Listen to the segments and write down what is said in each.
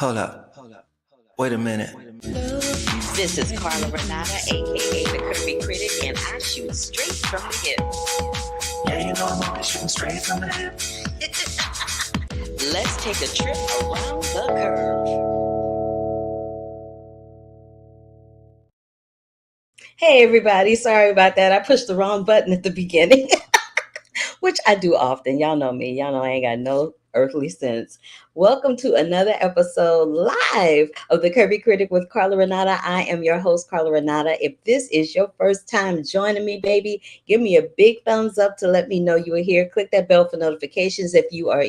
Hold up. Wait a minute. This is Carla Renata, aka the Curvy Critic, and I shoot straight from the hip. Yeah, you know I'm always shooting straight from the hip. Let's take a trip around the curve. Hey everybody, sorry about that. I pushed the wrong button at the beginning, which I do often. Y'all know me. Y'all know I ain't got no earthly sense. Welcome to another episode live of the Curvy Critic with Carla Renata. I am your host, Carla Renata. If this is your first time joining me, baby, give me a big thumbs up to let me know you are here. Click that bell for notifications if you are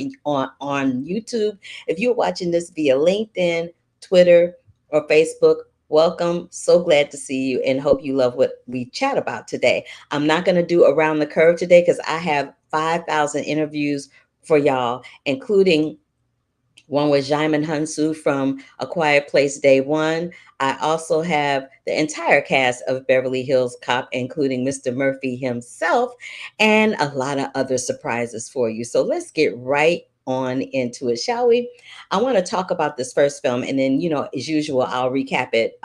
on YouTube. If you're watching this via LinkedIn, Twitter, or Facebook, welcome. So glad to see you and hope you love what we chat about today. I'm not going to do around the curve today because I have 5,000 interviews for y'all, including one with Djimon Hounsou from A Quiet Place Day One. I also have the entire cast of Beverly Hills Cop, including Mr. Murphy himself, and a lot of other surprises for you. So let's get right on into it, shall we? I want to talk about this first film, and then, as usual, I'll recap it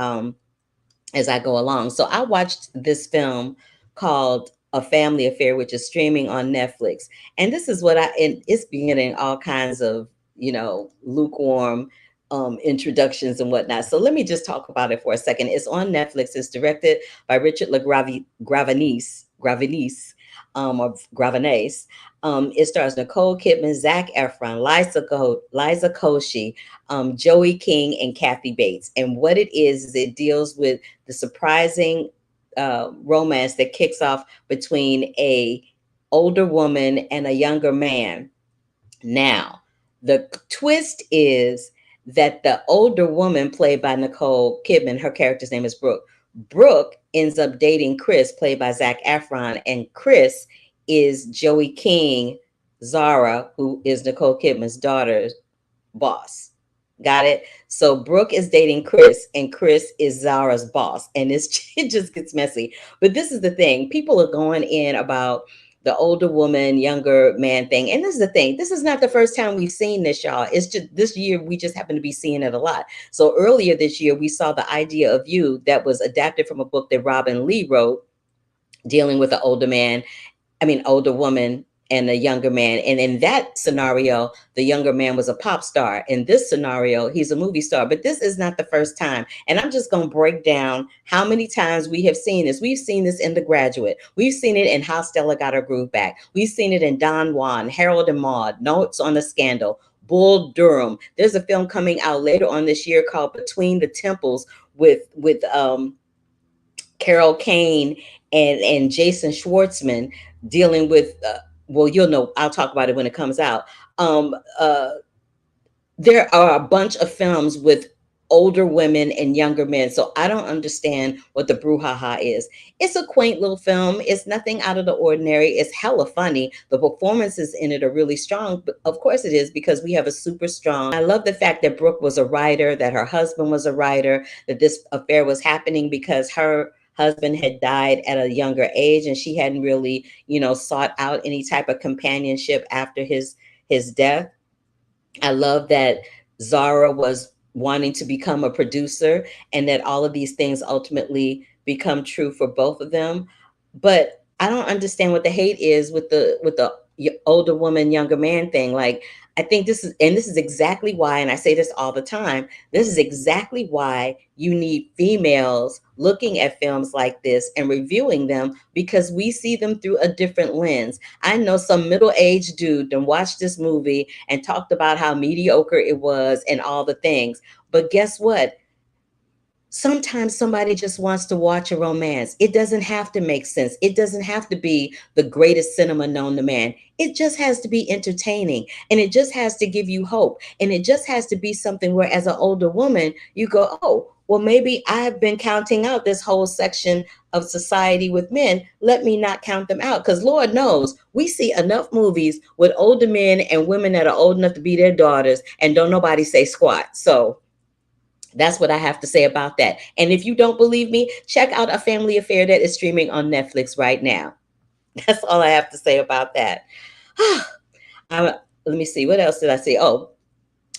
as I go along. So I watched this film called A Family Affair, which is streaming on Netflix. And this is and it's beginning all kinds of, lukewarm introductions and whatnot. So let me just talk about it for a second. It's on Netflix. It's directed by Richard Gravenese, or Gravenese. It stars Nicole Kidman, Zac Efron, Liza Koshy, Joey King, and Kathy Bates. And what it is it deals with the surprising romance that kicks off between a older woman and a younger man. Now, the twist is that the older woman, played by Nicole Kidman, her character's name is Brooke. Brooke ends up dating Chris, played by Zac Efron, and Chris is Joey King, Zara, who is Nicole Kidman's daughter's boss. Got it? So Brooke is dating Chris, and Chris is Zara's boss, and it just gets messy. But this is the thing: people are going in about the older woman, younger man thing, and this is the thing: this is not the first time we've seen this, y'all. It's just this year we just happen to be seeing it a lot. So earlier this year, we saw The Idea of You, that was adapted from a book that Robin Lee wrote, dealing with an older woman and a younger man. And in that scenario, the younger man was a pop star. In this scenario, he's a movie star. But this is not the first time. And I'm just going to break down how many times we have seen this. We've seen this in The Graduate. We've seen it in How Stella Got Her Groove Back. We've seen it in Don Juan, Harold and Maude, Notes on the Scandal, Bull Durham. There's a film coming out later on this year called Between the Temples with Carol Kane and Jason Schwartzman, dealing with well, you'll know, I'll talk about it when it comes out. um uh there are a bunch of films with older women and younger men, so I don't understand what the brouhaha is. It's a quaint little film. It's nothing out of the ordinary. It's hella funny. The performances in it are really strong, but of course it is, because we have a super strong. I love the fact that Brooke was a writer, that her husband was a writer, that this affair was happening because her husband had died at a younger age, and she hadn't really, sought out any type of companionship after his death. I love that Zara was wanting to become a producer, and that all of these things ultimately become true for both of them. But I don't understand what the hate is with the older woman, younger man thing. Like, I think this is exactly why, and I say this all the time, this is exactly why you need females looking at films like this and reviewing them, because we see them through a different lens. I know some middle-aged dude that watched this movie and talked about how mediocre it was and all the things. But guess what? Sometimes somebody just wants to watch a romance. It doesn't have to make sense. It doesn't have to be the greatest cinema known to man. It just has to be entertaining, and it just has to give you hope. And it just has to be something where, as an older woman, you go, oh, well, maybe I've been counting out this whole section of society with men. Let me not count them out. Because Lord knows we see enough movies with older men and women that are old enough to be their daughters, and don't nobody say squat. So that's what I have to say about that. And if you don't believe me, check out A Family Affair that is streaming on Netflix right now. That's all I have to say about that. Let me see. What else did I say? Oh,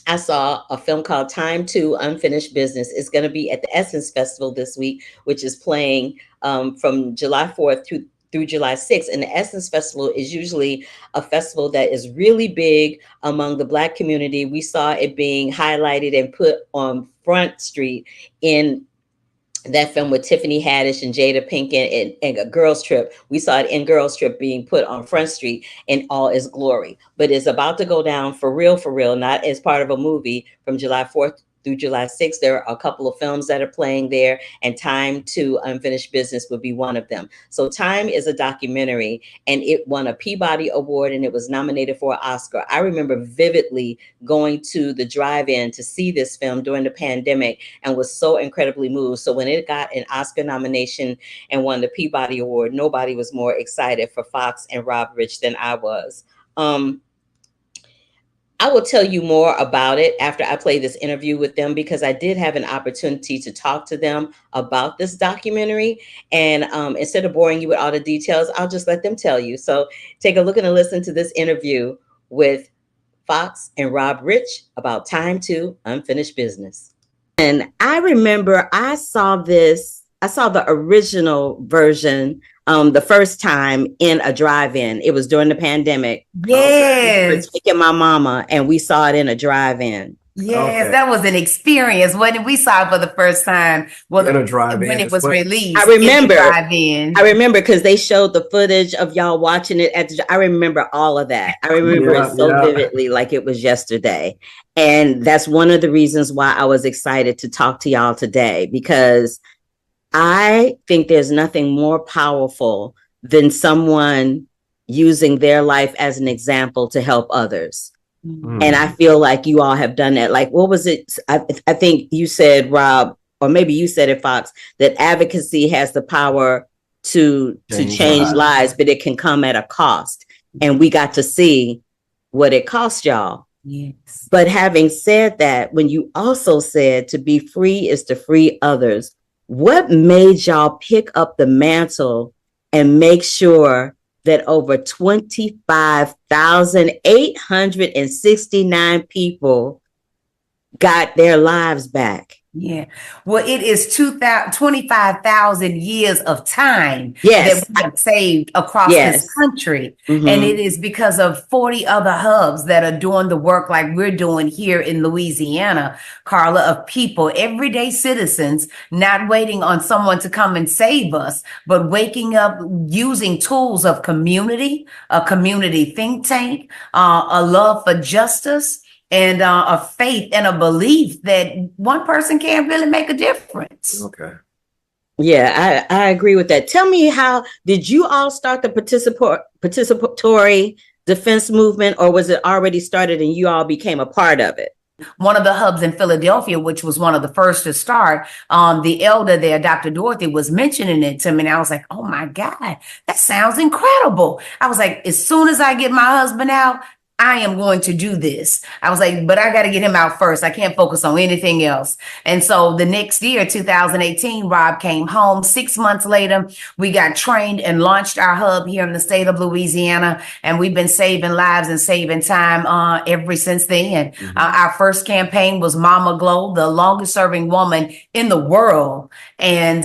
I saw a film called Time to Unfinished Business. It's going to be at the Essence Festival this week, which is playing from July 4th through July 6th. And the Essence Festival is usually a festival that is really big among the Black community. We saw it being highlighted and put on Front Street in that film with Tiffany Haddish and Jada Pinkett and a Girls Trip. We saw it in Girls Trip being put on Front Street in all its glory. But it's about to go down for real, not as part of a movie from July 4th through July 6th. There are a couple of films that are playing there, and Time to Unfinished Business would be one of them. So Time is a documentary, and it won a Peabody Award, and it was nominated for an Oscar. I remember vividly going to the drive-in to see this film during the pandemic and was so incredibly moved. So when it got an Oscar nomination and won the Peabody Award, nobody was more excited for Fox and Rob Rich than I was. I will tell you more about it after I play this interview with them, because I did have an opportunity to talk to them about this documentary. And instead of boring you with all the details, I'll just let them tell you. So take a look and listen to this interview with Fox and Rob Rich about Time to Unfinished Business. And I remember I saw the original version the first time in a drive-in. It was during the pandemic. Yes. We were taking my mama and we saw it in a drive-in. Yes, Okay. that was an experience. When we saw it for the first time, well, In a drive-in when it as was well. released. I remember. In the drive-in. I remember because they showed the footage of y'all watching it I remember all of that. I remember it so vividly, like it was yesterday. And that's one of the reasons why I was excited to talk to y'all today, because I think there's nothing more powerful than someone using their life as an example to help others. Mm. And I feel like you all have done that. Like, what was it? I think you said, Rob, or maybe you said it, Fox, that advocacy has the power to change lives, but it can come at a cost. And we got to see what it cost y'all. Yes. But having said that, when you also said to be free is to free others, what made y'all pick up the mantle and make sure that over 25,869 people got their lives back? Yeah. Well, it is 25,000 years of time Yes. that we have saved across Yes. this country. Mhm. And it is because of 40 other hubs that are doing the work like we're doing here in Louisiana, Carla, of people, everyday citizens, not waiting on someone to come and save us, but waking up using tools of community, a community think tank, a love for justice, and a faith and a belief that one person can't really make a difference. Okay. Yeah, I agree with that. Tell me, how did you all start the participatory defense movement, or was it already started and you all became a part of it? One of the hubs in Philadelphia, which was one of the first to start, the elder there, Dr. Dorothy, was mentioning it to me. And I was like, oh my God, that sounds incredible. I was like, as soon as I get my husband out, I am going to do this. I was like, but I got to get him out first. I can't focus on anything else. And so the next year, 2018, Rob came home. 6 months later, we got trained and launched our hub here in the state of Louisiana. And we've been saving lives and saving time ever since then. Mm-hmm. Our first campaign was Mama Glow, the longest serving woman in the world. And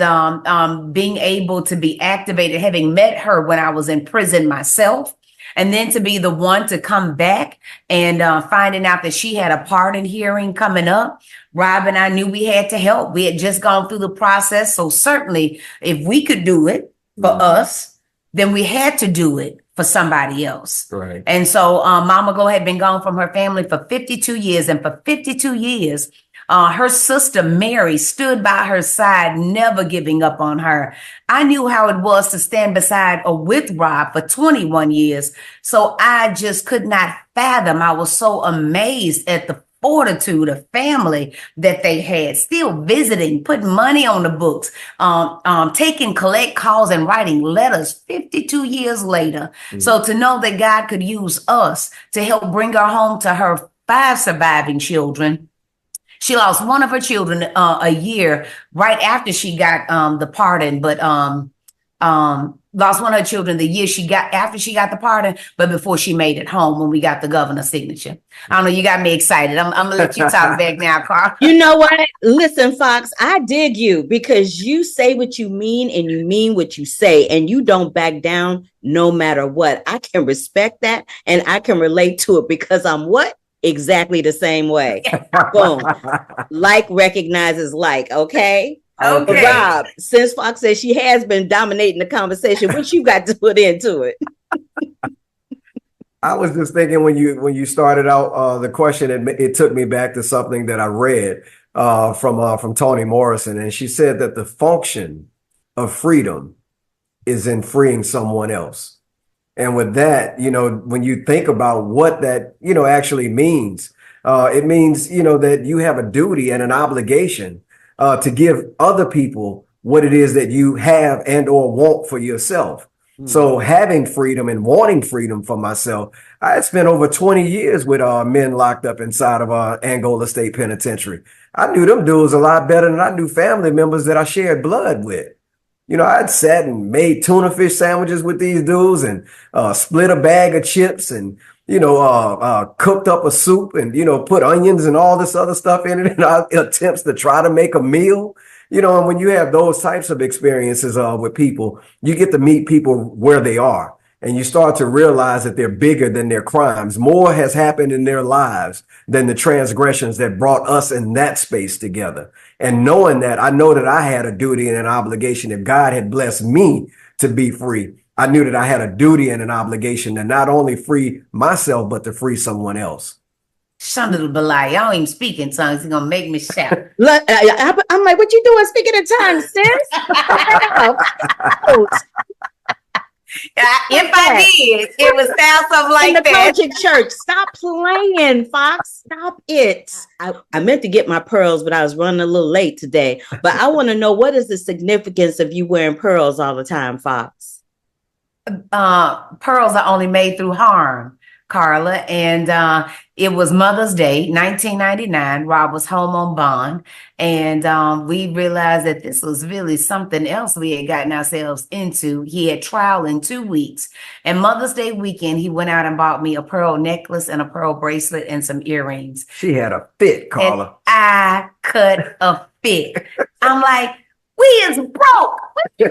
being able to be activated, having met her when I was in prison myself, and then to be the one to come back and finding out that she had a pardon hearing coming up. Rob and I knew we had to help. We had just gone through the process. So certainly if we could do it for us, then we had to do it for somebody else. Right. And so Mama Glow had been gone from her family for 52 years. And for 52 years, her sister Mary stood by her side, never giving up on her. I knew how it was to stand beside or with Rob for 21 years. So I just could not fathom. I was so amazed at the fortitude of family that they had, still visiting, putting money on the books, taking collect calls and writing letters 52 years later. Mm-hmm. So to know that God could use us to help bring her home to her 5 surviving children. She lost one of her children a year right after she got the pardon, but lost one of her children the year after she got the pardon, but before she made it home when we got the governor's signature. I don't know, you got me excited. I'm gonna let you talk back now, Carl. You know what? Listen, Fox, I dig you because you say what you mean and you mean what you say, and you don't back down no matter what. I can respect that and I can relate to it because I'm what? Exactly the same way. Boom. Like recognizes like, okay? Okay. Rob, since Fox says she has been dominating the conversation, what you got to put into it? I was just thinking when you started out the question, it took me back to something that I read from Toni Morrison, and she said that the function of freedom is in freeing someone else. And with that, when you think about what that actually means, it means that you have a duty and an obligation to give other people what it is that you have and or want for yourself. So having freedom and wanting freedom for myself, I had spent over 20 years with men locked up inside of Angola State Penitentiary. I knew them dudes a lot better than I knew family members that I shared blood with. I'd sat and made tuna fish sandwiches with these dudes and split a bag of chips and cooked up a soup and, put onions and all this other stuff in it in our attempts to try to make a meal. And when you have those types of experiences with people, you get to meet people where they are and you start to realize that they're bigger than their crimes. More has happened in their lives than the transgressions that brought us in that space together. And knowing that, I know that I had a duty and an obligation. If God had blessed me to be free, I knew that I had a duty and an obligation to not only free myself, but to free someone else. Shundle Belay, I don't even speak in tongues. He's gonna make me shout. I'm like, what you doing speaking in tongues, sis? If I did, it would sound something like in the that. Kojic church. Stop playing, Fox. Stop it. I meant to get my pearls, but I was running a little late today. But I want to know, what is the significance of you wearing pearls all the time, Fox? Pearls are only made through harm, Carla, and it was Mother's Day, 1999. Rob was home on bond, and we realized that this was really something else we had gotten ourselves into. He had trial in 2 weeks, and Mother's Day weekend, he went out and bought me a pearl necklace and a pearl bracelet and some earrings. She had a fit, Carla. And I cut a fit. I'm like, we is broke. We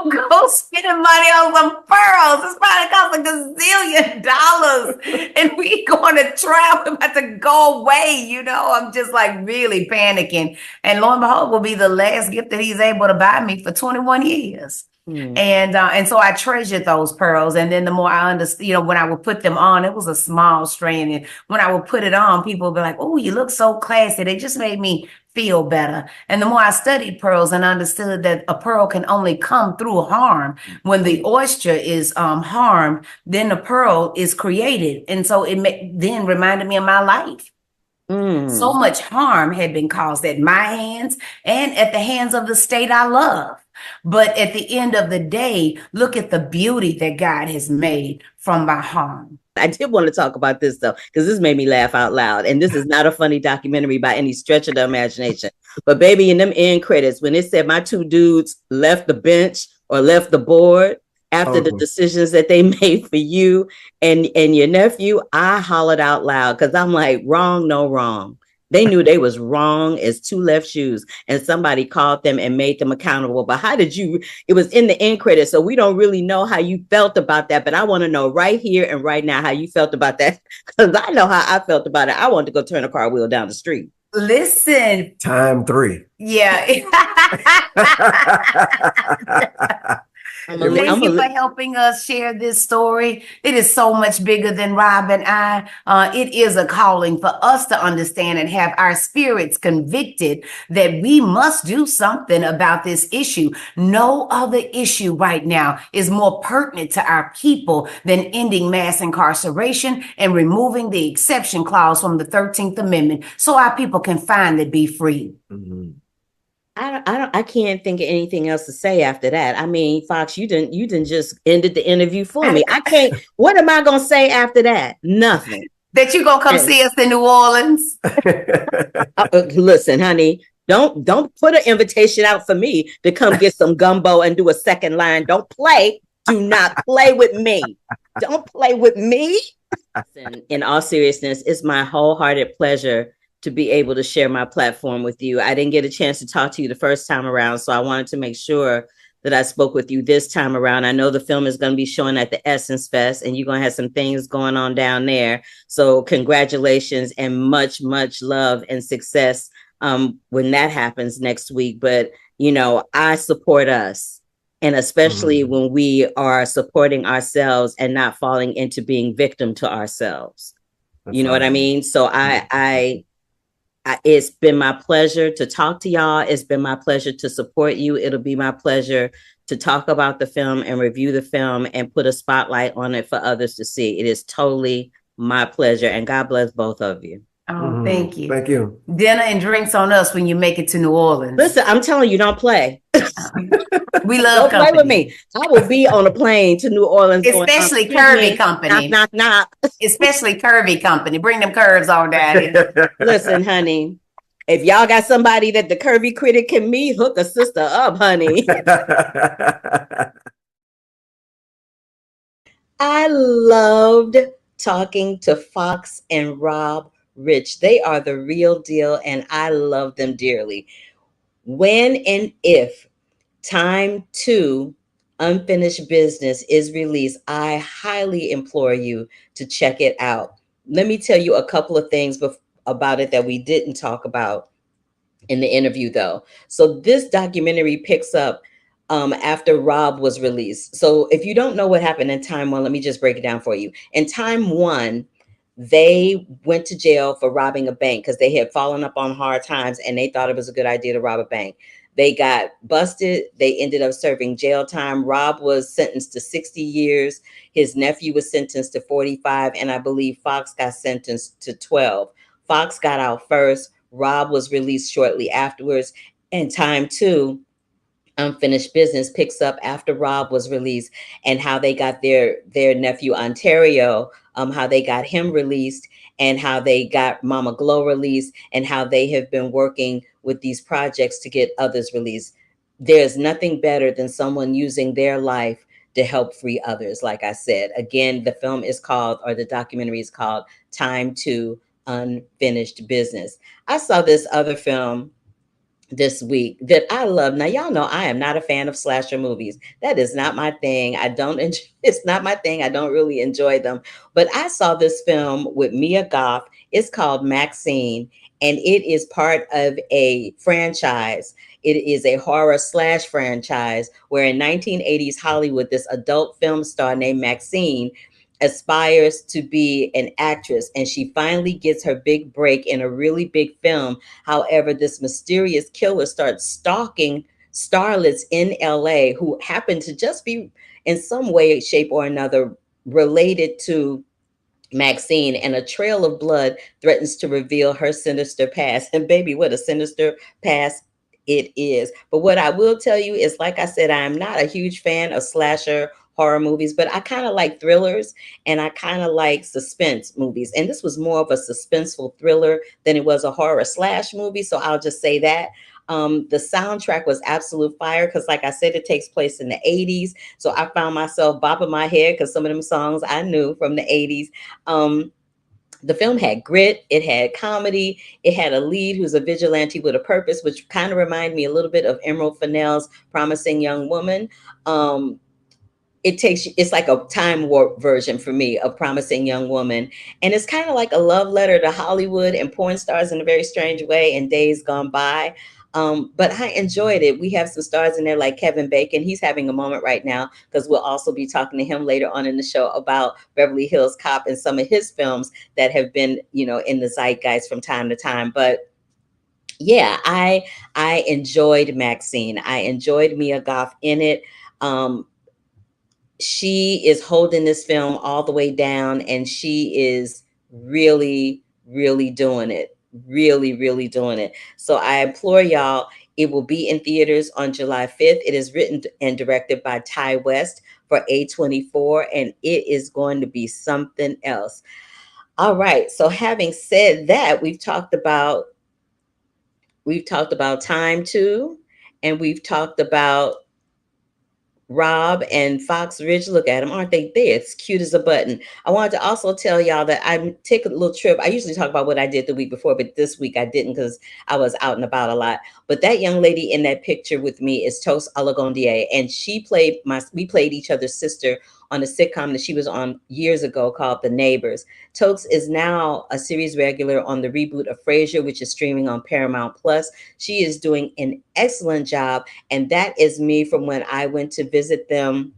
go spending money on some pearls. It's probably cost like $1 zillion. And we going to travel, about to go away. I'm just like really panicking. And lo and behold, will be the last gift that he's able to buy me for 21 years. And so I treasured those pearls. And then the more I understood, when I would put them on, it was a small strand. And when I would put it on, people would be like, oh, you look so classy. They just made me feel better. And the more I studied pearls and understood that a pearl can only come through harm. When the oyster is harmed, then the pearl is created. And so it then reminded me of my life. So much harm had been caused at my hands and at the hands of the state I love. But at the end of the day, look at the beauty that God has made from my harm. I did want to talk about this, though, because this made me laugh out loud. And this is not a funny documentary by any stretch of the imagination. But baby, in them end credits, when it said my two dudes left the bench or left the board after the decisions that they made for you and your nephew, I hollered out loud because I'm like, wrong, no wrong. They knew they was wrong as two left shoes, and somebody called them and made them accountable. But how did you, it was in the end credits, so we don't really know how you felt about that, but I want to know right here and right now how you felt about that, because I know how I felt about it. I wanted to go turn a car wheel down the street. Listen. Time 3. Yeah. Thank you for helping us share this story. It is so much bigger than Rob and I. It is a calling for us to understand and have our spirits convicted that we must do something about this issue. No other issue right now is more pertinent to our people than ending mass incarceration and removing the exception clause from the 13th Amendment so our people can finally be free. Mm-hmm. I can't think of anything else to say after that. I mean, Fox, you didn't just ended the interview for me. I can't. What am I gonna say after that? Nothing. That you gonna come see us in New Orleans? Listen, honey, Don't put an invitation out for me to come get some gumbo and do a second line. Don't play. Do not play with me. Don't play with me. In all seriousness, it's my wholehearted pleasure to be able to share my platform with you. I didn't get a chance to talk to you the first time around, so I wanted to make sure that I spoke with you this time around. I know the film is going to be showing at the Essence Fest, and you're going to have some things going on down there. So congratulations and much, much love and success when that happens next week. But, you know, I support us. And especially when we are supporting ourselves and not falling into being victim to ourselves. That's, you know what I mean? So I it's been my pleasure to talk to y'all. It's been my pleasure to support you. It'll be my pleasure to talk about the film and review the film and put a spotlight on it for others to see. It is totally my pleasure. And God bless both of you. Oh, thank you. Thank you. Dinner and drinks on us when you make it to New Orleans. Listen, I'm telling you, don't play. We love don't play with me. I will be on a plane to New Orleans. Especially Curvy Company. Knock. Especially Curvy Company. Bring them curves on down here. Listen, honey. If y'all got somebody that the curvy critic can meet, hook a sister up, honey. I loved talking to Fox and Rob Rich. They are the real deal, and I love them dearly. When and if Time 2 Unfinished Business is released, I highly implore you to check it out. Let me tell you a couple of things about it that we didn't talk about in the interview, though. So this documentary picks up after Rob was released. So if you don't know what happened in Time 1, let me just break it down for you. In Time 1, they went to jail for robbing a bank because they had fallen up on hard times and they thought it was a good idea to rob a bank. They got busted. They ended up serving jail time. Rob was sentenced to 60 years. His nephew was sentenced to 45. And I believe Fox got sentenced to 12. Fox got out first. Rob was released shortly afterwards. And Time 2 Unfinished Business picks up after Rob was released and how they got their nephew Ontario, how they got him released and how they got Mama Glow released and how they have been working with these projects to get others released. There's nothing better than someone using their life to help free others. Like I said, again, the film is called, or the documentary is called Time 2 Unfinished Business. I saw this other film this week that I love. Now, y'all know I am not a fan of slasher movies. That is not my thing. It's not my thing. I don't really enjoy them. But I saw this film with Mia Goth. It's called Maxine, and it is part of a franchise. It is a horror / franchise where in 1980s Hollywood, this adult film star named Maxine aspires to be an actress, and she finally gets her big break in a really big film. However, this mysterious killer starts stalking starlets in LA who happen to just be in some way, shape, or another related to Maxine, and a trail of blood threatens to reveal her sinister past. And baby, what a sinister past it is. But what I will tell you is, like I said, I am not a huge fan of slasher horror movies, but I kind of like thrillers and I kind of like suspense movies. And this was more of a suspenseful thriller than it was a horror / movie. So I'll just say that. The soundtrack was absolute fire because, like I said, it takes place in the 80s. So I found myself bopping my head because some of them songs I knew from the 80s. The film had grit, it had comedy, it had a lead who's a vigilante with a purpose, which kind of reminded me a little bit of Emerald Fennell's Promising Young Woman. It's like a time warp version for me of Promising Young Woman. And it's kind of like a love letter to Hollywood and porn stars in a very strange way in days gone by. But I enjoyed it. We have some stars in there like Kevin Bacon. He's having a moment right now because we'll also be talking to him later on in the show about Beverly Hills Cop and some of his films that have been, in the zeitgeist from time to time. But yeah, I enjoyed Maxine. I enjoyed Mia Goth in it. She is holding this film all the way down, and she is really, really doing it. Really, really doing it. So I implore y'all, it will be in theaters on July 5th. It is written and directed by Ty West for A24, and it is going to be something else. All right. So having said that, we've talked about We've talked about Time too, and we've talked about Rob and Fox Ridge. Look at them, aren't they? They're as cute as a button. I wanted to also tell y'all that I'm taking a little trip. I usually talk about what I did the week before, but this week I didn't because I was out and about a lot. But that young lady in that picture with me is Tos Alagondier, and we played each other's sister on a sitcom that she was on years ago called The Neighbors. Tos is now a series regular on the reboot of Frasier, which is streaming on Paramount Plus. She is doing an excellent job, and that is me from when I went to visit them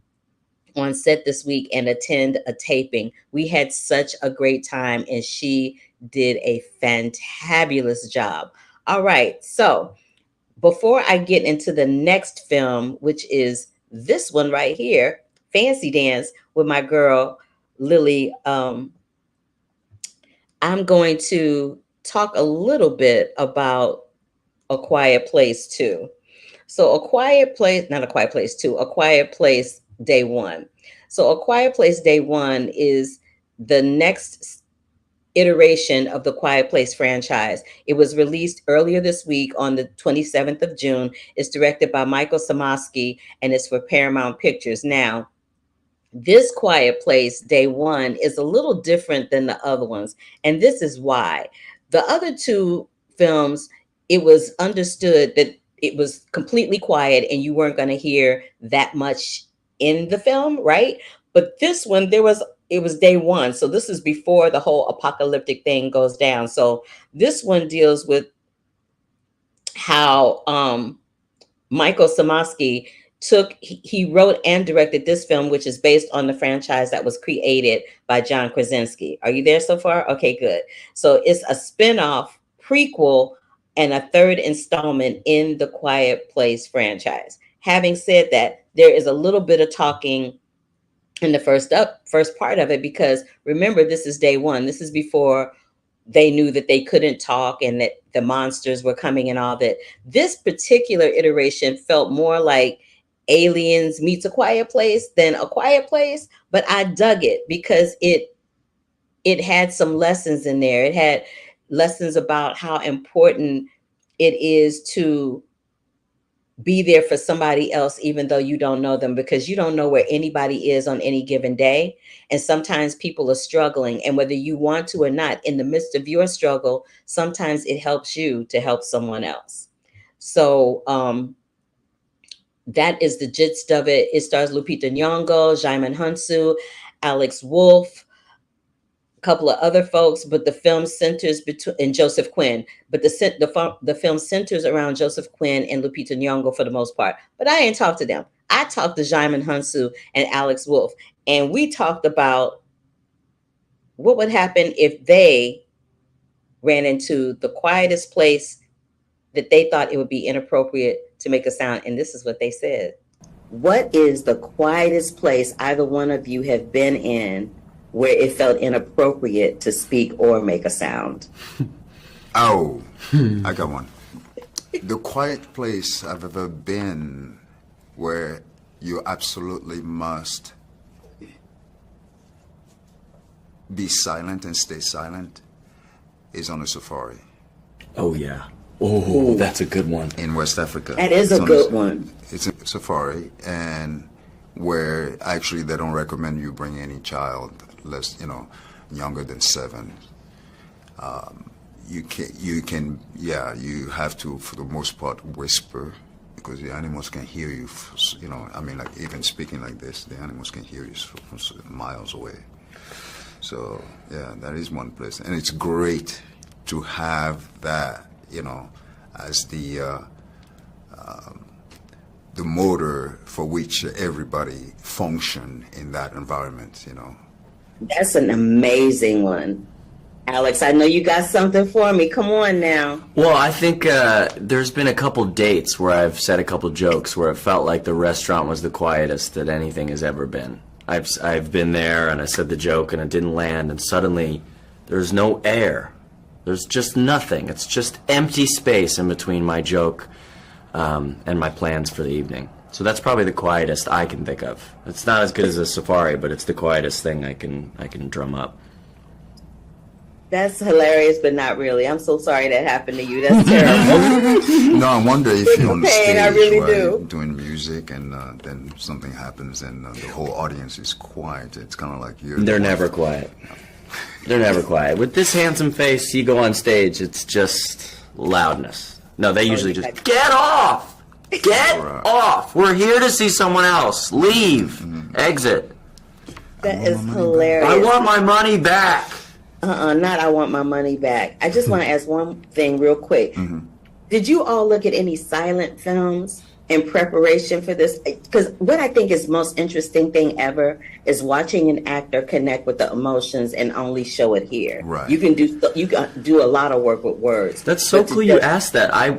on set this week and attend a taping. We had such a great time, and she did a fantabulous job. All right, so before I get into the next film, which is this one right here, Fancy Dance with my girl Lily, I'm going to talk a little bit about A Quiet Place 2. So A Quiet Place, not A Quiet Place 2, A Quiet Place Day One. So A Quiet Place Day One is the next iteration of the Quiet Place franchise. It was released earlier this week on the 27th of June. It's directed by Michael Samosky and it's for Paramount Pictures. Now, this Quiet Place Day One is a little different than the other ones, and this is why. The other two films, it was understood that it was completely quiet and you weren't going to hear that much in the film, right? But this one, it was day one. So this is before the whole apocalyptic thing goes down. So this one deals with how Michael Samosky he wrote and directed this film, which is based on the franchise that was created by John Krasinski. Are you there so far? Okay, good. So it's a spin-off prequel and a third installment in the Quiet Place franchise. Having said that, there is a little bit of talking in the first part of it, because remember, this is day one. This is before they knew that they couldn't talk and that the monsters were coming and all that. This particular iteration felt more like Aliens meets A Quiet Place than A Quiet Place, but I dug it because it had some lessons in there. It had lessons about how important it is to be there for somebody else, even though you don't know them, because you don't know where anybody is on any given day. And sometimes people are struggling, and whether you want to or not, in the midst of your struggle, sometimes it helps you to help someone else. So that is the gist of it. It stars Lupita Nyong'o, Djimon Hounsou, Alex Wolff, a couple of other folks, but the film centers in Joseph Quinn. But the film centers around Joseph Quinn and Lupita Nyong'o for the most part. But I ain't talked to them. I talked to Djimon Hounsou and Alex Wolff, and we talked about what would happen if they ran into the quietest place that they thought it would be inappropriate to make a sound. And this is what they said. What is the quietest place either one of you have been in where it felt inappropriate to speak or make a sound? Oh, I got one. The quiet place I've ever been where you absolutely must be silent and stay silent is on a safari. Oh, yeah. Oh, that's a good one. In West Africa. That is a good one. It's a safari, and where actually they don't recommend you bring any child less, younger than 7. You have to, for the most part, whisper, because the animals can hear you, even speaking like this, the animals can hear you from miles away. So, yeah, that is one place. And it's great to have that, as the motor for which everybody function in that environment, That's an amazing one. Alex, I know you got something for me. Come on now. Well, I think there's been a couple dates where I've said a couple jokes where it felt like the restaurant was the quietest that anything has ever been. I've been there and I said the joke and it didn't land, and suddenly there's no air. There's just nothing. It's just empty space in between my joke and my plans for the evening. So that's probably the quietest I can think of. It's not as good as a safari, but it's the quietest thing I can drum up. That's hilarious, but not really. I'm so sorry that happened to you. That's terrible. No, I wonder if you're on the Pain, stage, I really right, do. doing music, and then something happens, and the whole audience is quiet. It's kind of like you're. They're never quiet. They're never quiet. With this handsome face, you go on stage, it's just loudness. No, they usually just, get off! Get off! We're here to see someone else. Leave. Exit. That is hilarious. I want my money back. Not I want my money back. I just want to ask one thing real quick. Did you all look at any silent films in preparation for this? Because what I think is most interesting thing ever is watching an actor connect with the emotions and only show it here. Right. You can do a lot of work with words. That's so But cool you asked that. I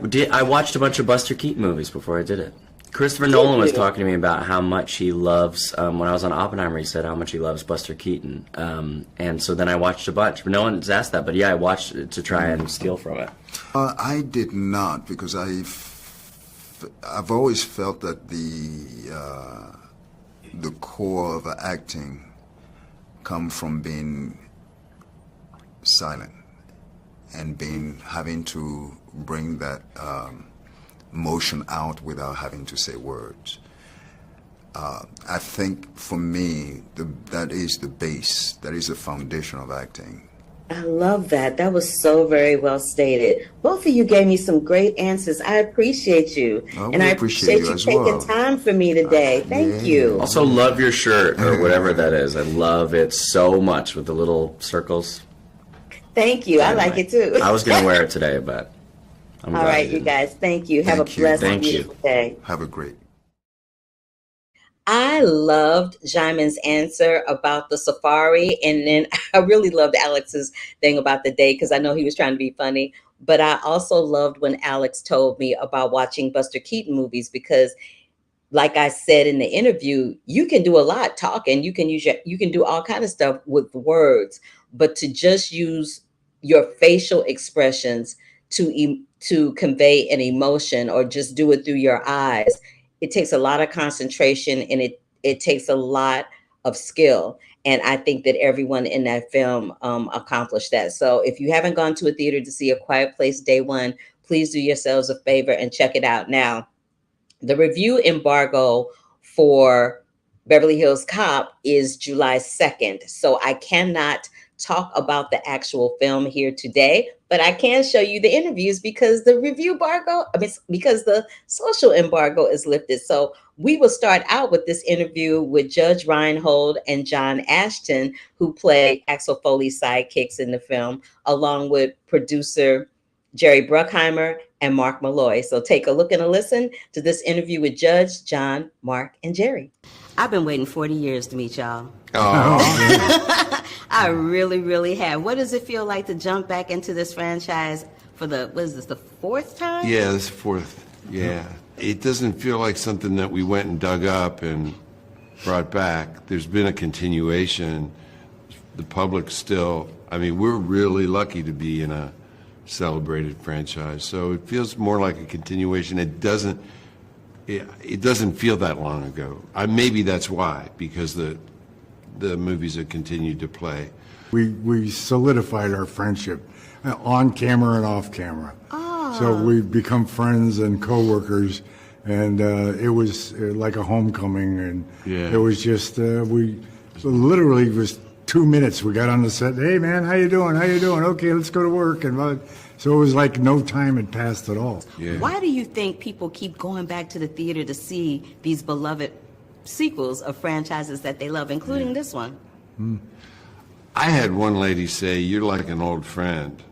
watched a bunch of Buster Keaton movies before I did it. Christopher Nolan was talking to me about how much he loves, when I was on Oppenheimer, he said how much he loves Buster Keaton. And so then I watched a bunch. No one's asked that, but yeah, I watched it to try and steal from it. I did not, because I've always felt that the core of acting come from being silent and having to bring that emotion out without having to say words. I think for me, that is the base, that is the foundation of acting. I love that. That was so very well stated. Both of you gave me some great answers. I appreciate you. And I appreciate you as taking well. time for me today. Thank you. Also, love your shirt or whatever that is. I love it so much with the little circles. Thank you. I like it too. I was going to wear it today, but I'm All glad right, I you didn't. guys. Thank you. Have Thank a you. blessed, Thank you. beautiful day. Have a great. I loved Djimon's answer about the safari, and then I really loved Alex's thing about the day because I know he was trying to be funny. But I also loved when Alex told me about watching Buster Keaton movies because, like I said in the interview, you can do a lot talking. You can do all kind of stuff with words, but to just use your facial expressions to convey an emotion or just do it through your eyes, it takes a lot of concentration and it takes a lot of skill. And I think that everyone in that film accomplished that. So if you haven't gone to a theater to see A Quiet Place Day One, please do yourselves a favor and check it out. Now, the review embargo for Beverly Hills Cop is July 2nd. So I cannot talk about the actual film here today, but I can show you the interviews because the because the social embargo is lifted. So we will start out with this interview with Judge Reinhold and John Ashton, who play Axel Foley's sidekicks in the film, along with producer Jerry Bruckheimer and Mark Malloy. So take a look and a listen to this interview with Judge, John, Mark, and Jerry. I've been waiting 40 years to meet y'all. Oh. I really, really have. What does it feel like to jump back into this franchise for the fourth time? Yeah, this fourth. Yeah. It doesn't feel like something that we went and dug up and brought back. There's been a continuation. The public still, we're really lucky to be in a celebrated franchise. So it feels more like a continuation. It doesn't feel that long ago. Maybe that's why, because the movies have continued to play. We solidified our friendship on camera and off camera. So we've become friends and co-workers, and it was like a homecoming, and Yeah. it was just, literally was 2 minutes. We got on the set, hey man, how you doing? Okay, let's go to work. And so it was like no time had passed at all. Yeah. Why do you think people keep going back to the theater to see these beloved sequels of franchises that they love, including this one? I had one lady say, you're like an old friend.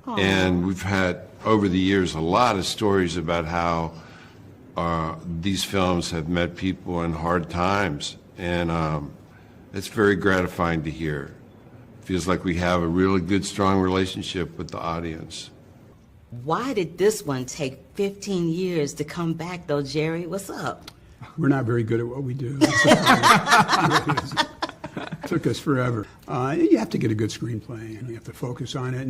And we've had, over the years, a lot of stories about how these films have met people in hard times. And it's very gratifying to hear. Feels like we have a really good, strong relationship with the audience. Why did this one take 15 years to come back, though, Jerry? What's up? We're not very good at what we do. Took us forever. You have to get a good screenplay, and you have to focus on it.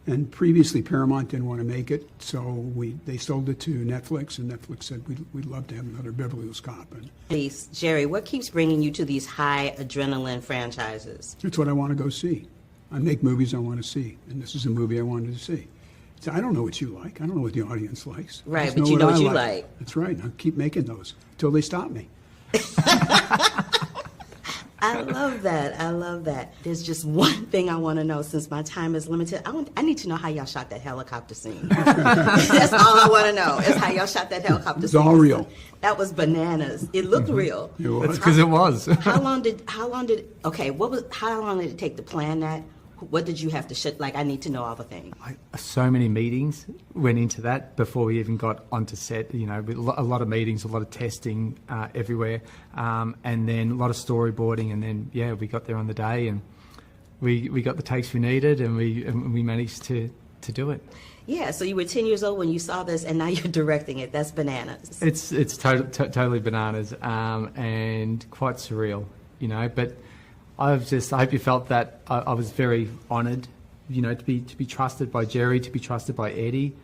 And previously, Paramount didn't want to make it, so they sold it to Netflix, and Netflix said we'd love to have another Beverly Hills Cop. And Please, Jerry, what keeps bringing you to these high adrenaline franchises? it's what I want to go see. I make movies I want to see, and this is a movie I wanted to see. So I don't know what you like. I don't know what the audience likes. I Right, just but you know what I you like. That's right. I'll keep making those until they stop me. I love that. I love that. There's just one thing I want to know since my time is limited. I need to know how y'all shot that helicopter scene. That's all I want to know is how y'all shot that helicopter scene. It's all real. That was bananas. It looked real. It was. That's because it was. How long did how long did it take to plan that? What did you have to shoot? Like, I need to know all the things. So many meetings went into that before we even got onto set. You know, with a lot of meetings, a lot of testing everywhere, and then a lot of storyboarding. And then, yeah, we got there on the day, and we got the takes we needed, and we managed to do it. Yeah, so you were 10 years old when you saw this, and now you're directing it. That's bananas. It's totally bananas, and quite surreal, you know. But I hope you felt that I was very honoured, you know, to be trusted by Jerry, to be trusted by Eddie,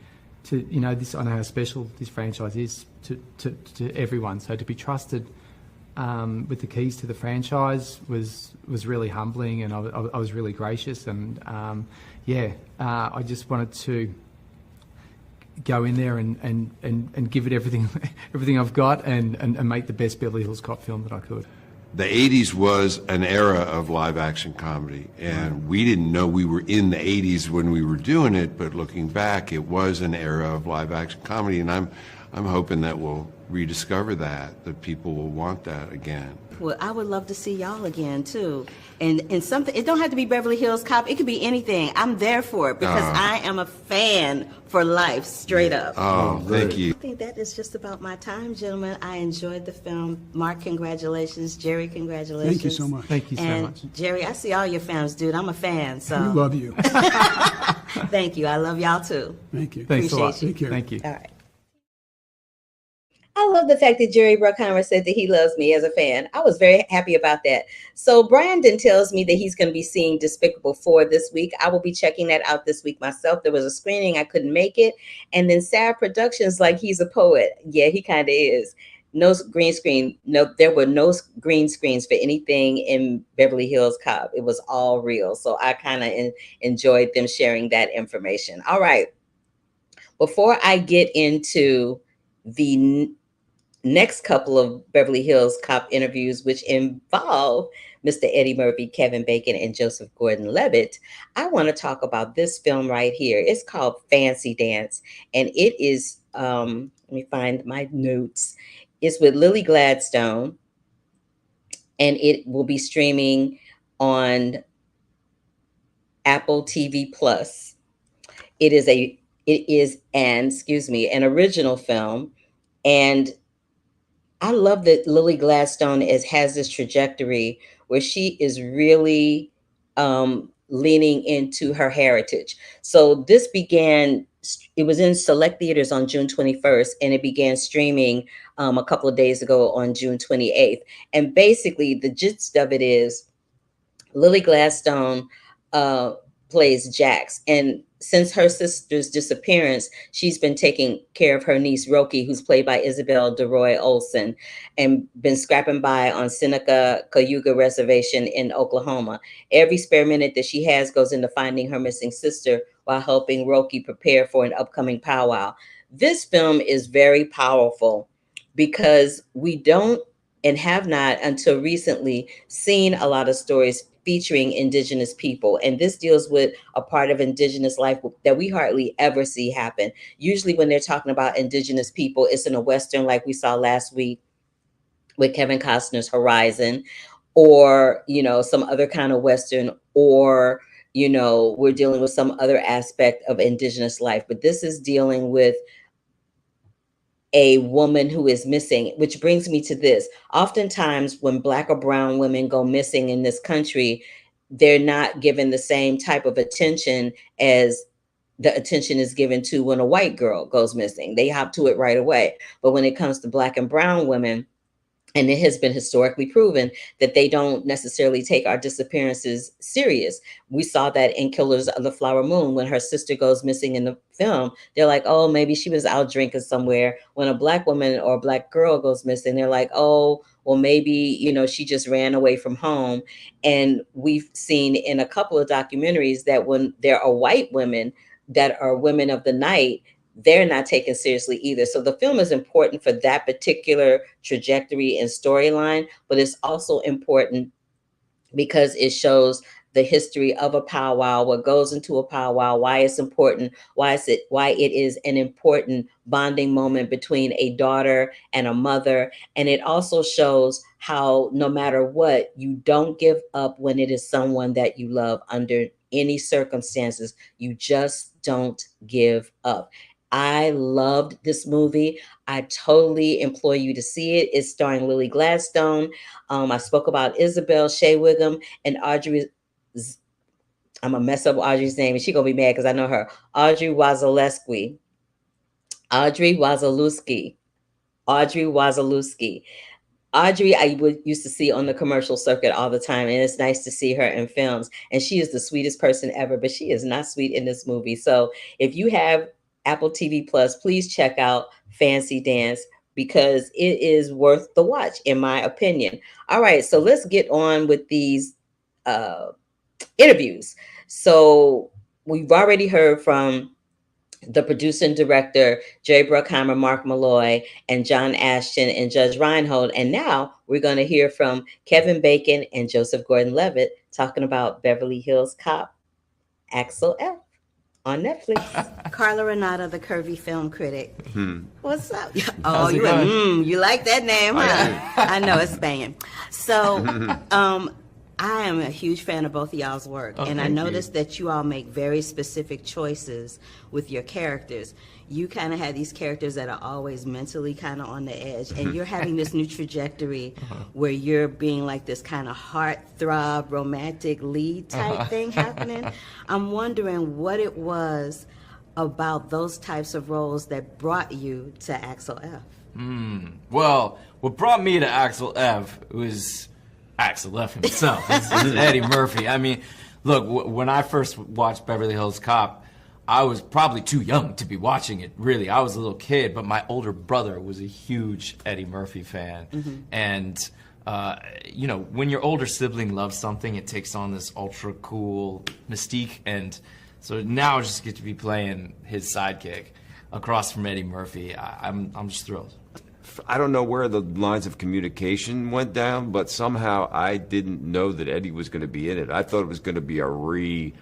to, you know, I know how special this franchise is to everyone. So to be trusted with the keys to the franchise was really humbling, and I was really gracious, and I just wanted to go in there and give it everything I've got, and make the best Beverly Hills Cop film that I could. The 80s was an era of live action comedy, and we didn't know we were in the 80s when we were doing it, but looking back, it was an era of live action comedy, and I'm hoping that we'll rediscover that people will want that again. Well, I would love to see y'all again too, and something. It don't have to be Beverly Hills Cop. It could be anything. I'm there for it because I am a fan for life, straight up. Oh, thank you. I think that is just about my time, gentlemen. I enjoyed the film. Mark, congratulations. Jerry, congratulations. Thank you so much. Thank you so And much. Jerry, I see all your fans, dude. I'm a fan, so. We love you. Thank you. I love y'all too. Thank you. Thanks a lot. Appreciate you. Take care. Thank you. All right. I love the fact that Jerry Bruckheimer said that he loves me as a fan. I was very happy about that. So Brandon tells me that he's going to be seeing Despicable 4 this week. I will be checking that out this week myself. There was a screening. I couldn't make it. And then Sad Productions, like he's a poet. Yeah, he kind of is. No green screen. No, there were no green screens for anything in Beverly Hills Cop. It was all real. So I kind of enjoyed them sharing that information. All right. Before I get into the next couple of Beverly Hills Cop interviews, which involve Mr. Eddie Murphy, Kevin Bacon, and Joseph Gordon-Levitt, I want to talk about this film right here. It's called Fancy Dance, and it is, let me find my notes. It's with Lily Gladstone, and it will be streaming on Apple TV Plus. It is an original film, and I love that Lily Gladstone has this trajectory where she is really leaning into her heritage. So this it was in select theaters on June 21st, and it began streaming a couple of days ago on June 28th. And basically the gist of it is Lily Gladstone plays Jax, and since her sister's disappearance, she's been taking care of her niece, Roki, who's played by Isabel DeRoy Olsen, and been scrapping by on Seneca Cayuga Reservation in Oklahoma. Every spare minute that she has goes into finding her missing sister while helping Roki prepare for an upcoming powwow. This film is very powerful because we don't and have not until recently seen a lot of stories featuring Indigenous people. And this deals with a part of Indigenous life that we hardly ever see happen. Usually when they're talking about Indigenous people, it's in a Western like we saw last week with Kevin Costner's Horizon, or, you know, some other kind of Western, or, you know, we're dealing with some other aspect of Indigenous life. But this is dealing with a woman who is missing, which brings me to this. Oftentimes when Black or brown women go missing in this country, they're not given the same type of attention as the attention is given to when a white girl goes missing. They hop to it right away. But when it comes to Black and brown women, And it has been historically proven that they don't necessarily take our disappearances serious. We saw that in Killers of the Flower Moon when her sister goes missing in the film. They're like, oh, maybe she was out drinking somewhere. When a Black woman or a Black girl goes missing, they're like, oh, well, maybe, you know, she just ran away from home. And we've seen in a couple of documentaries that when there are white women that are women of the night, they're not taken seriously either. So the film is important for that particular trajectory and storyline, but it's also important because it shows the history of a powwow, what goes into a powwow, why it's important, why it is an important bonding moment between a daughter and a mother. And it also shows how no matter what, you don't give up when it is someone that you love under any circumstances. You just don't give up. I loved this movie. I totally implore you to see it. It's starring Lily Gladstone. I spoke about Isabel Shea Wiggum and Audrey. I'm gonna mess up Audrey's name, and she's gonna be mad because I know her. Audrey Wazalewski. Audrey, I used to see on the commercial circuit all the time, and it's nice to see her in films. And she is the sweetest person ever, but she is not sweet in this movie. So if you have Apple TV Plus, please check out Fancy Dance because it is worth the watch, in my opinion. All right, so let's get on with these interviews. So we've already heard from the producer and director, Jerry Bruckheimer, Mark Malloy, and John Ashton and Judge Reinhold. And now we're going to hear from Kevin Bacon and Joseph Gordon-Levitt talking about Beverly Hills Cop, Axel F. on Netflix. Carla Renata, the curvy film critic. What's up? How's Oh, it going? You like that name, huh? I know, it's banging. So, I am a huge fan of both of y'all's work, and I thank noticed that you all make very specific choices with your characters. You kind of have these characters that are always mentally kind of on the edge, and you're having this new trajectory where you're being like this kind of heartthrob, romantic lead type thing happening. I'm wondering what it was about those types of roles that brought you to Axel F. Well, what brought me to Axel F was Axel F himself. It's Eddie Murphy. I mean, look, when I first watched Beverly Hills Cop, I was probably too young to be watching it, really. I was a little kid, but my older brother was a huge Eddie Murphy fan. And, you know, when your older sibling loves something, it takes on this ultra cool mystique. And so now I just get to be playing his sidekick across from Eddie Murphy. I'm just thrilled. I don't know where the lines of communication went down, but somehow I didn't know that Eddie was going to be in it. I thought it was going to be a reimagining.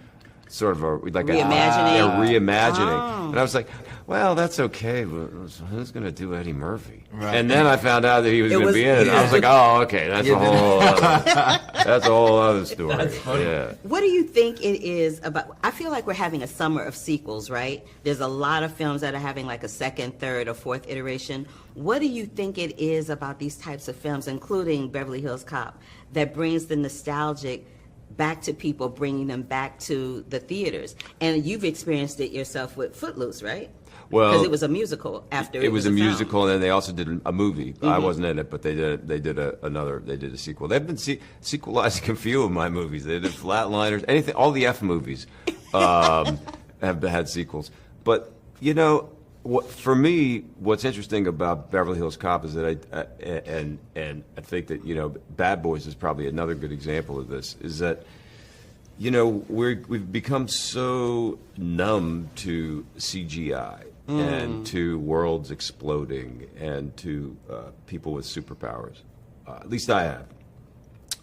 And I was like, well, that's okay, but who's going to do Eddie Murphy? Right. And then I found out that he was going to be in it. I was like, oh, okay, that's a whole other story. That's funny. Yeah. What do you think it is about? I feel like we're having a summer of sequels, right? There's a lot of films that are having like a second, third, or fourth iteration. What do you think it is about these types of films, including Beverly Hills Cop, that brings the nostalgic back to people, bringing them back to the theaters? And you've experienced it yourself with Footloose, right? Well, because it was a musical after it was a film. musical, and then they also did a movie. I wasn't in it, but they did a sequel. They've been sequelizing a few of my movies. They did Flatliners, anything, all the F movies have had sequels. But you know, for me, what's interesting about Beverly Hills Cop is that I think that, you know, Bad Boys is probably another good example of this. Is that, you know, we've become so numb to CGI and to worlds exploding and to people with superpowers. At least I have.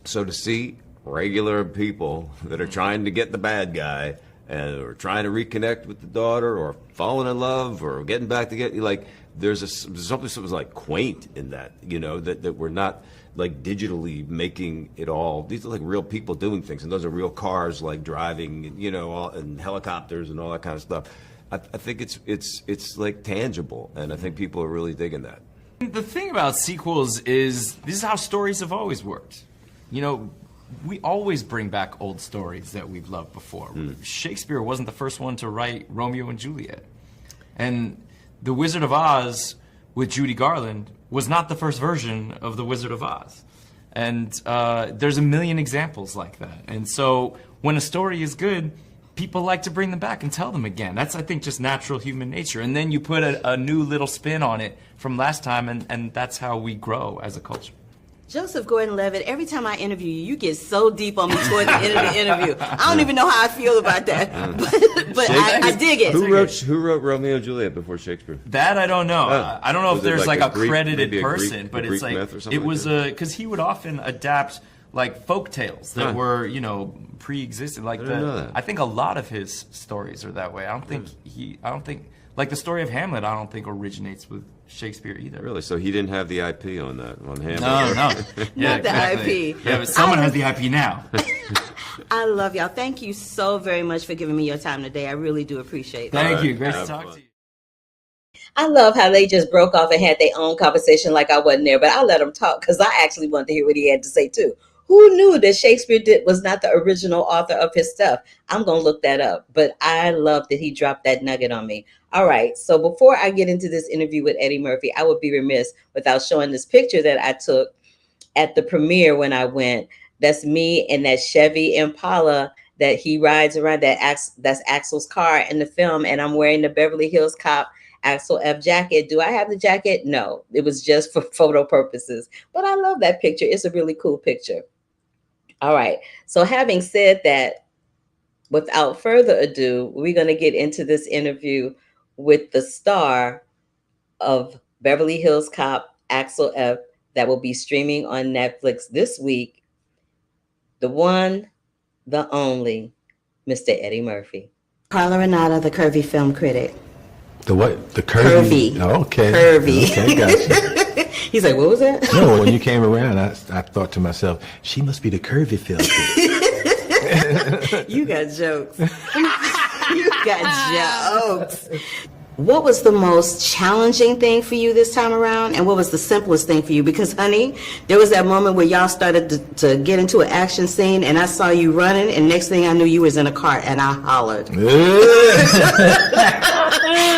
So to see regular people that are trying to get the bad guy and or trying to reconnect with the daughter or falling in love or getting back together, like there's something that was like quaint in that, you know, that we're not like digitally making it all. These are like real people doing things, and those are real cars like driving, you know, and helicopters and all that kind of stuff. I think it's like tangible, and I think people are really digging that. The thing about sequels is this is how stories have always worked. You know, we always bring back old stories that we've loved before. Shakespeare wasn't the first one to write Romeo and Juliet. And The Wizard of Oz with Judy Garland was not the first version of The Wizard of Oz. And there's a million examples like that. And so when a story is good, people like to bring them back and tell them again. That's, I think, just natural human nature. And then you put a new little spin on it from last time, and that's how we grow as a culture. Joseph Gordon-Levitt, every time I interview you, you get so deep on me toward the end of the interview. I don't even know how I feel about that, but I dig it. Who wrote Romeo and Juliet before Shakespeare? That I don't know. I don't know if Was it there's like a Greek- credited maybe a Greek- person, but a it's Greek like myth or something it was like because he would often adapt like folk tales that were, you know, pre-existing. Like I didn't know that. I think a lot of his stories are that way. I don't think like the story of Hamlet. I don't think originates with Shakespeare either. Really? So he didn't have the IP on that, on Hamlet? No. Yeah, Not the exactly. IP. Yeah, but someone has the IP now. I love y'all. Thank you so very much for giving me your time today. I really do appreciate that. Thank you. Great to talk to you. I love how they just broke off and had their own conversation like I wasn't there, but I let them talk because I actually wanted to hear what he had to say too. Who knew that Shakespeare was not the original author of his stuff? I'm going to look that up, but I love that he dropped that nugget on me. All right, so before I get into this interview with Eddie Murphy, I would be remiss without showing this picture that I took at the premiere when I went. That's me and that Chevy Impala that he rides around. That's Axel's car in the film, and I'm wearing the Beverly Hills Cop Axel F jacket. Do I have the jacket? No, it was just for photo purposes, but I love that picture. It's a really cool picture. All right, so having said that, without further ado, we're going to get into this interview with the star of Beverly Hills Cop, Axel F, that will be streaming on Netflix this week. The one, the only, Mr. Eddie Murphy. Carla Renata, the Curvy film critic. The what? The curvy. Curvy. Oh, okay. Curvy. Okay, gotcha. He's like, what was that? No, when you came around, I thought to myself, she must be the curvy film critic. You got jokes. You got jokes. What was the most challenging thing for you this time around? And what was the simplest thing for you? Because, honey, there was that moment where y'all started to get into an action scene, and I saw you running, and next thing I knew, you was in a cart, and I hollered.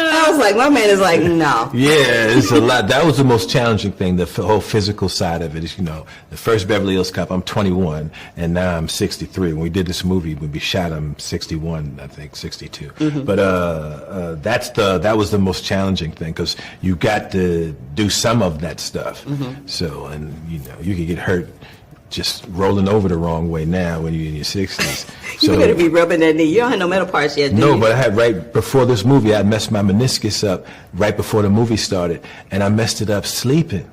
I was like, my man is like, no. Yeah, it's a lot. That was the most challenging thing, the whole physical side of it. Is, you know, the first Beverly Hills Cop, I'm 21, and now I'm 63. When we did this movie, when we shot, I'm 61, I think, 62. Mm-hmm. But that was the most challenging thing, because you got to do some of that stuff. Mm-hmm. So, and you know, you could get hurt just rolling over the wrong way now when you're in your 60s. You better be rubbing that knee. You don't have no metal parts yet, do No, you? but I had right before this movie, I messed my meniscus up right before the movie started, and I messed it up sleeping.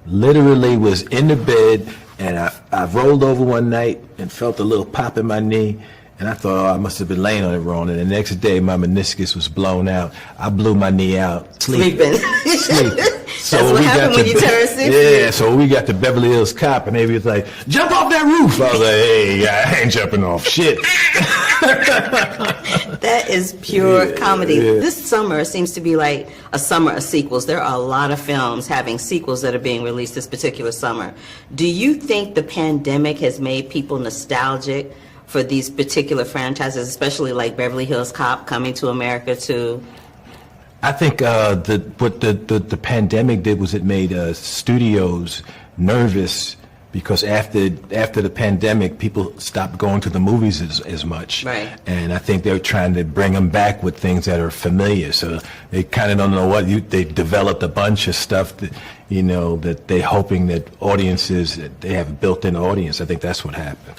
Literally was in the bed, and I rolled over one night and felt a little pop in my knee, and I thought, oh, I must have been laying on it wrong. And the next day, my meniscus was blown out. I blew my knee out sleeping. Sleeping. So that's what happened when you turn 60. Yeah, so we got to Beverly Hills Cop, and they was like, jump off that roof. I was like, hey, I ain't jumping off shit. That is pure comedy. Yeah. This summer seems to be like a summer of sequels. There are a lot of films having sequels that are being released this particular summer. Do you think the pandemic has made people nostalgic for these particular franchises, especially like Beverly Hills Cop coming to America too? I think what the pandemic did was it made studios nervous, because after the pandemic, people stopped going to the movies as much. Right. And I think they're trying to bring them back with things that are familiar. So they kind of don't know what they developed a bunch of stuff that, you know, that they're hoping that audiences, that they have a built-in audience. I think that's what happened.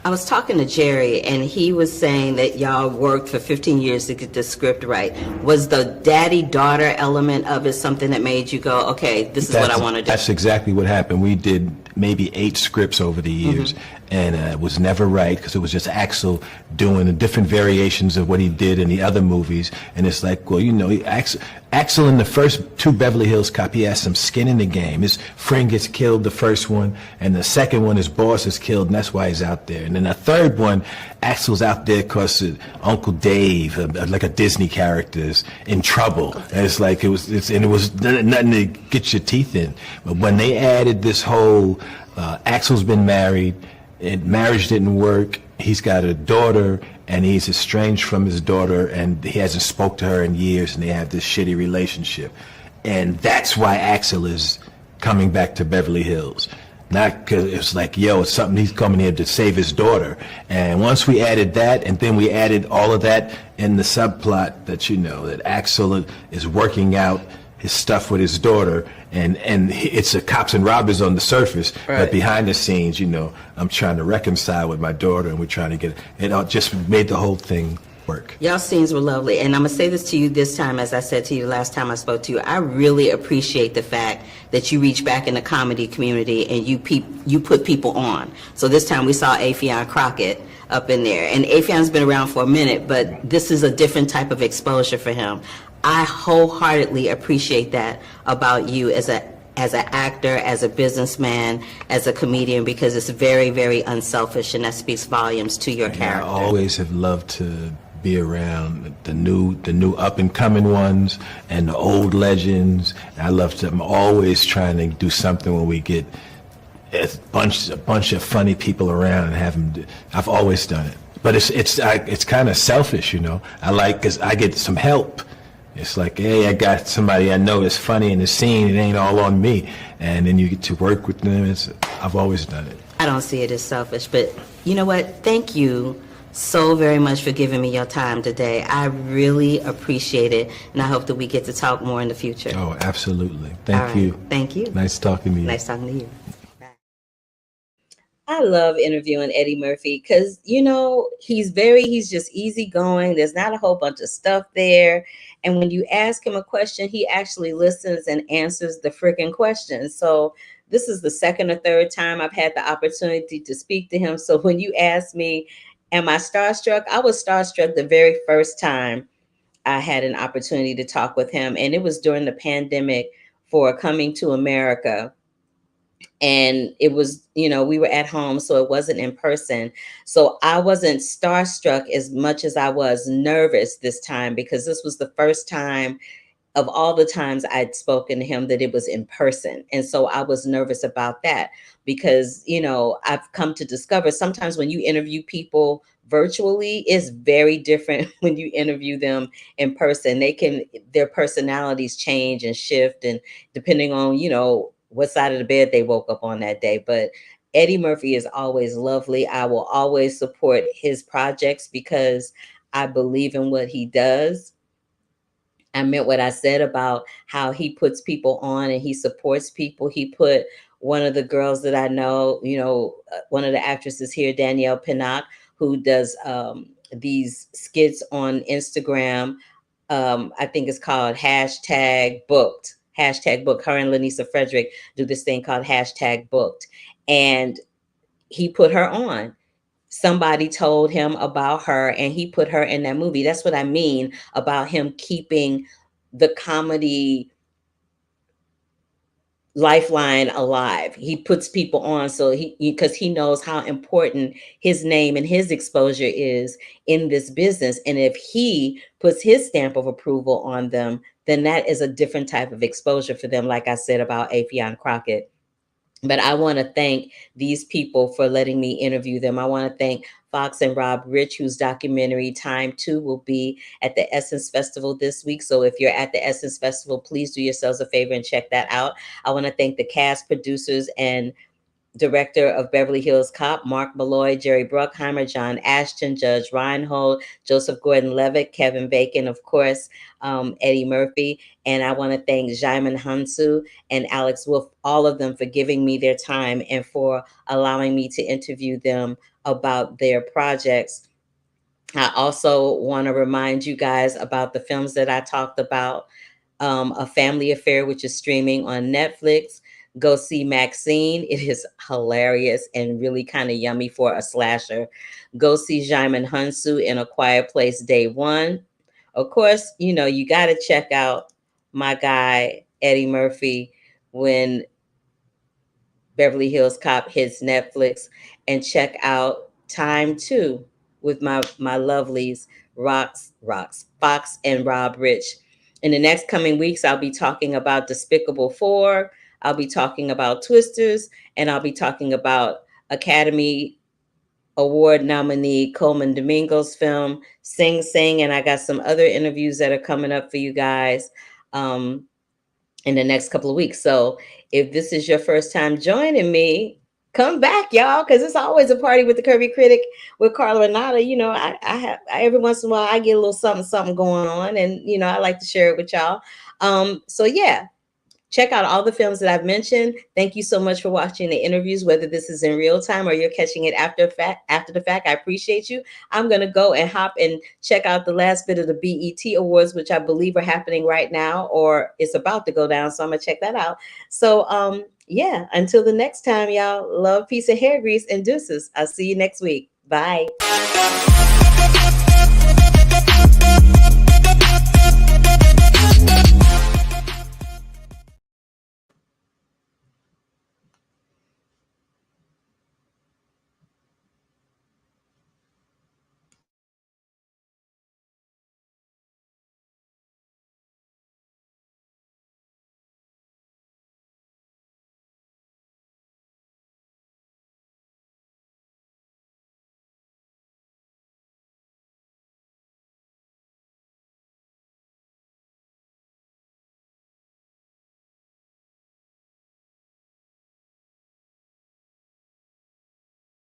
I was talking to Jerry, and he was saying that y'all worked for 15 years to get this script right. Was the daddy-daughter element of it something that made you go, okay, this is what I want to do? That's exactly what happened. We did maybe 8 scripts over the years, and it was never right, because it was just Axel doing the different variations of what he did in the other movies. And it's like, well, you know, Axel in the first 2 Beverly Hills Cop, he has some skin in the game. His friend gets killed the first one, and the second one, his boss is killed, and that's why he's out there. And then the third one, Axel's out there because Uncle Dave, like a Disney character, is in trouble. And it's like, it was nothing to get your teeth in. But when they added this whole, Axel's been married, and marriage didn't work, he's got a daughter, and he's estranged from his daughter, and he hasn't spoke to her in years, and they have this shitty relationship. And that's why Axel is coming back to Beverly Hills. Not because it's like, yo, it's something he's coming here to save his daughter. And once we added that, and then we added all of that in the subplot that, you know, that Axel is working out his stuff with his daughter, and it's a cops and robbers on the surface, Right. but behind the scenes, you know, I'm trying to reconcile with my daughter, and we're trying to get it. All just made the whole thing work. Y'all scenes were lovely, and I'm gonna say this to you this time, as I said to you the last time I spoke to you. I really appreciate the fact that you reach back in the comedy community and you put people on. So this time we saw Affion Crockett up in there, and Affion's been around for a minute, but this is a different type of exposure for him. I wholeheartedly appreciate that about you as an actor, as a businessman, as a comedian, because it's very, very unselfish, and that speaks volumes to your character. I always have loved to be around the new up and coming ones and the old legends. I'm always trying to do something when we get a bunch of funny people around and have them I've always done it, but it's kind of selfish, you know. I like, because I get some help. It's like, hey, I got somebody I know is funny in the scene. It ain't all on me, and then you get to work with them. I've always done it. I don't see it as selfish, but you know what? Thank you so very much for giving me your time today. I really appreciate it, and I hope that we get to talk more in the future. Oh, absolutely. All Thank right. you. Thank you. Nice talking to you. Nice talking to you. I love interviewing Eddie Murphy because, you know, he's just easygoing. There's not a whole bunch of stuff there. And when you ask him a question, he actually listens and answers the freaking question. So this is the second or third time I've had the opportunity to speak to him. So when you ask me, am I starstruck? I was starstruck the very first time I had an opportunity to talk with him. And it was during the pandemic for Coming to America. And it was, you know, we were at home, so it wasn't in person. So I wasn't starstruck as much as I was nervous this time, because this was the first time of all the times I'd spoken to him that it was in person. And so I was nervous about that because, you know, I've come to discover sometimes when you interview people virtually, it's very different when you interview them in person. Their personalities change and shift, and depending on, you know, what side of the bed they woke up on that day. But Eddie Murphy is always lovely. I will always support his projects because I believe in what he does. I meant what I said about how he puts people on and he supports people. He put one of the girls that I know, you know, one of the actresses here, Danielle Pinnock, who does these skits on Instagram. I think it's called #booked. #booked. Her and Lanisa Frederick do this thing called #booked. And he put her on. Somebody told him about her and he put her in that movie. That's what I mean about him keeping the comedy lifeline alive. He puts people on so because he knows how important his name and his exposure is in this business. And if he puts his stamp of approval on them, then that is a different type of exposure for them, like I said about Affion Crockett. But I want to thank these people for letting me interview them. I want to thank Fox and Rob Rich, whose documentary Time 2 will be at the Essence Festival this week. So if you're at the Essence Festival, please do yourselves a favor and check that out. I want to thank the cast, producers, and director of Beverly Hills Cop, Mark Malloy, Jerry Bruckheimer, John Ashton, Judge Reinhold, Joseph Gordon-Levitt, Kevin Bacon, of course, Eddie Murphy. And I want to thank Djimon Hounsou and Alex Wolff, all of them, for giving me their time and for allowing me to interview them about their projects. I also want to remind you guys about the films that I talked about. A Family Affair, which is streaming on Netflix. Go see Maxine. It is hilarious and really kind of yummy for a slasher. Go see Djimon Hounsou in A Quiet Place Day 1. Of course, you know, you got to check out my guy, Eddie Murphy, when Beverly Hills Cop hits Netflix, and check out Time 2 with my lovelies, Fox and Rob Rich. In the next coming weeks, I'll be talking about Despicable 4. I'll be talking about Twisters, and I'll be talking about Academy Award nominee Coleman Domingo's film, Sing Sing. And I got some other interviews that are coming up for you guys. And in the next couple of weeks. So if this is your first time joining me, come back, y'all, because it's always a party with the Curvy Critic with Carla Renata. You know, I have every once in a while I get a little something going on, and you know, I like to share it with y'all. So yeah, check out all the films that I've mentioned. Thank you so much for watching the interviews, whether this is in real time or you're catching it after the fact. I appreciate you. I'm going to go and hop and check out the last bit of the BET Awards, which I believe are happening right now, or it's about to go down. So I'm going to check that out. So yeah, until the next time, y'all, love, peace, and hair grease, and deuces. I'll see you next week. Bye.